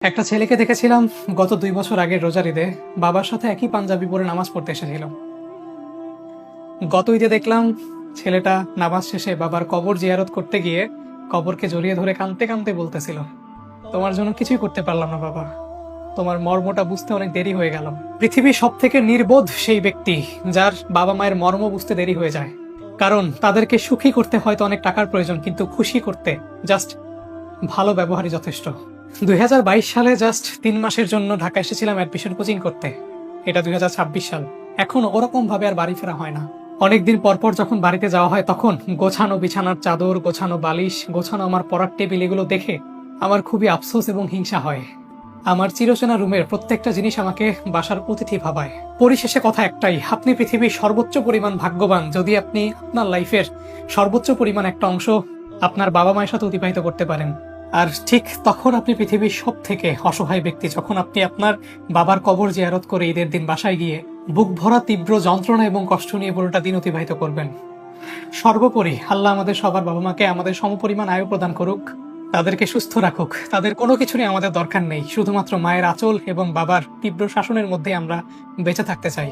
একটা ছেলেকে দেখেছিলাম গত 2 বছর আগের রোজার ঈদে বাবার সাথে একই পাঞ্জাবি পরে নামাজ পড়তে এসেছিল। গত ঈদে দেখলাম ছেলেটা নামাজ শেষে বাবার কবর জিয়ারত করতে গিয়ে কবরকে জড়িয়ে ধরে কাঁদতে কাঁদতে বলতেছিল, তোমার জন্য কিছুই করতে পারলাম না বাবা, তোমার মর্মটা বুঝতে অনেক দেরি হয়ে গেল। পৃথিবীর সব থেকে নির্বোধ সেই ব্যক্তি যার বাবা মায়ের মর্ম বুঝতে দেরি হয়ে যায়, কারণ তাদেরকে সুখী করতে হয়তো অনেক টাকার প্রয়োজন, কিন্তু খুশি করতে জাস্ট ভালো ব্যবহারই যথেষ্ট। 2022 সালে জাস্ট 3 মাসের জন্য ঢাকা এসেছিলাম অ্যাডমিশন কোচিং করতে। এটা 2026 সাল। এখন ওরকম ভাবে আর বাড়ি ফেরা হয় না। অনেকদিন পরপর যখন বাড়িতে যাওয়া হয় তখন গোছানো বিছানার চাদর, গোছানো বালিশ, গোছানো আমার পড়ার টেবিল, এগুলো দেখে আমার খুবই আফসোস এবং হিংসা হয়। আমার চিরচেনা রুমের প্রত্যেকটা জিনিস আমাকে বাসার অতিথি ভাবায়। পরিশেষে কথা একটাই, আপনি পৃথিবীর সর্বোচ্চ পরিমাণ ভাগ্যবান যদি আপনি আপনার লাইফের সর্বোচ্চ পরিমাণ একটা অংশ আপনার বাবা মায়ের সাথে অতিবাহিত করতে পারেন। আর ঠিক তখন আপনি পৃথিবীর সব থেকে অসহায় ব্যক্তি যখন আপনি আপনার বাবার কবর জিয়ারত করে ঈদের দিন বাসায় গিয়ে বুক ভরা তীব্র যন্ত্রণা এবং কষ্ট নিয়ে পুরোটা দিন অতিবাহিত করবেন। সর্বোপরি আল্লাহ আমাদের সবার বাবা মাকে আমাদের সমপরিমাণ আয়ু প্রদান করুক, তাদেরকে সুস্থ রাখুক। তাদের কোনো কিছু নিয়ে আমাদের দরকার নেই, শুধুমাত্র মায়ের আঁচল এবং বাবার তীব্র শাসনের মধ্যে আমরা বেঁচে থাকতে চাই।